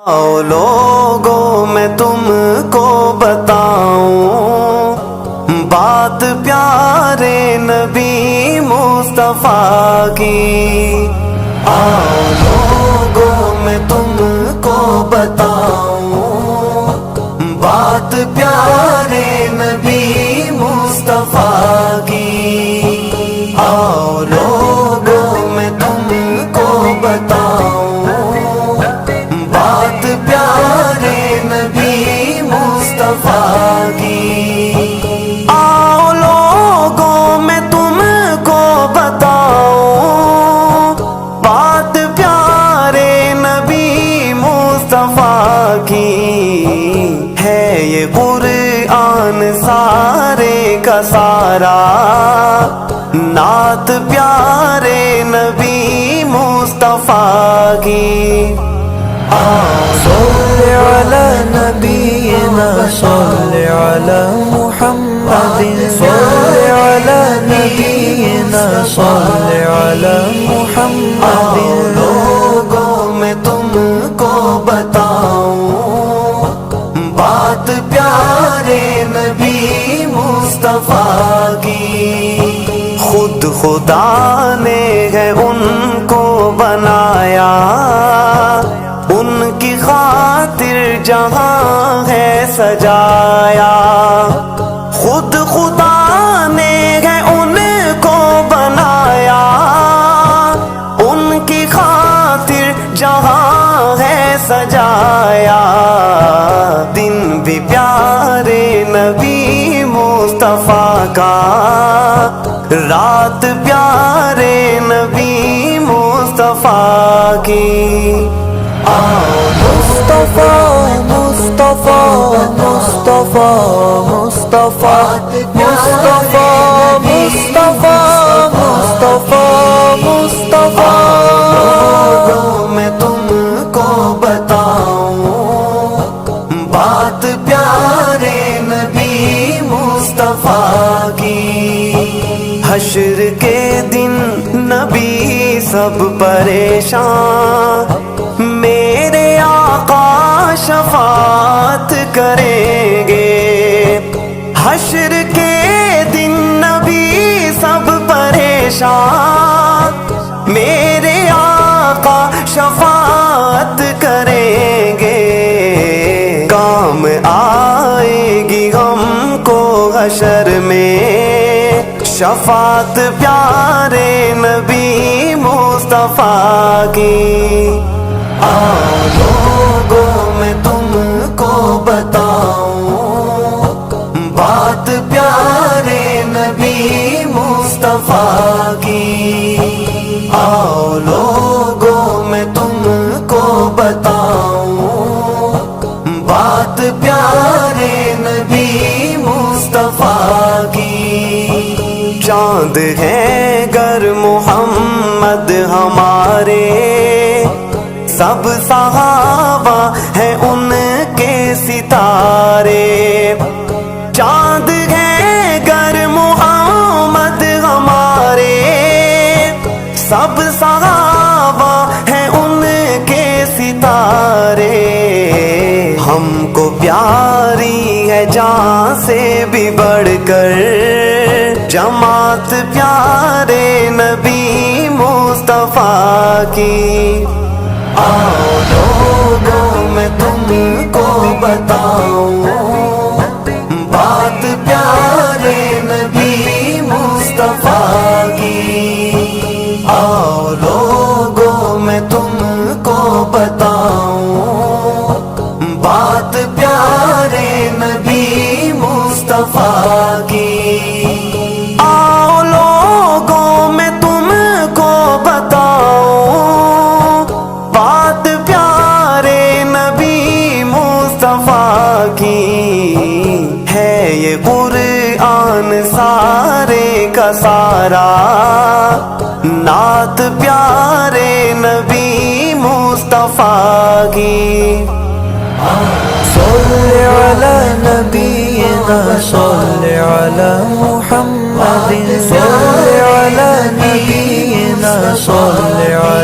آؤ لوگوں میں تم کو بتاؤں بات پیارے نبی مصطفیٰ کی۔ آؤ لوگوں میں تم کو بتاؤں بات پیارے نبی مصطفیٰ کی۔ آؤ لوگوں میں تم کو بتاؤں بات پیارے نبی مصطفیٰ کی۔ آؤ لوگوں میں تم کو بتاؤں بات پیارے نبی مصطفیٰ کی۔ ہے یہ قرآن سارے کا سارا نعت پیارے نبی مصطفیٰ کی۔ صل على نبينا صل على محمد صل على نبينا صل على محمد۔ لوگوں میں تم کو بتاؤں بات پیارے نبی مصطفیٰ کی۔ خود خدا نے ہے ان کو بنایا، ان کی خاطر جہاں ہے سجایا۔ خود خدا نے ہے ان کو بنایا، ان کی خاطر جہاں ہے سجایا۔ دن بھی پیارے نبی مصطفیٰ کا، رات پیارے نبی مصطفیٰ کی۔ مصطفیٰ مصطفیٰ مصطفیٰ مصطفیٰ مصطفیٰ مصطفیٰ مصطفیٰ مصطفیٰ۔ لوگوں میں تم کو بتاؤں بات پیارے نبی مصطفیٰ کی۔ حشر کے دن نبی سب پریشان، میرے آقا شفاعت کریں گے۔ حشر کے دن نبی سب پریشان، میرے آقا شفاعت کریں گے۔ کام آئے گی ہم کو حشر میں شفاعت پیارے نبی مصطفیٰ کی۔ آؤ لوگوں میں تم کو بتاؤں بات پیارے نبی مصطفیٰ کی۔ آؤ لوگوں میں تم کو بتاؤں بات پیارے نبی مصطفیٰ کی۔ چاند ہے گر محمد ہمارے، سب صحابہ ہیں ان کے ستارے۔ چاند ہے گر محمد ہمارے، سب صحابہ ہیں ان کے ستارے۔ ہم کو پیاری ہے جان سے بھی بڑھ کر جماعت پیارے نبی مصطفیٰ کی۔ آؤ لوگوں میں تم کو بتاؤں بات پیارے نبی مصطفیٰ کی۔ آؤ لوگوں میں تم کو بتاؤں بات پیارے نبی مصطفیٰ کی۔ آؤ لوگوں میں تم کو بتاؤں بات پیارے نبی مصطفیٰ کی۔ ہے یہ قرآن سارے کا سارا نعت پیارے نبی مصطفیٰ کی۔ صل على نبينا صل على محمد صل على نبينا صل على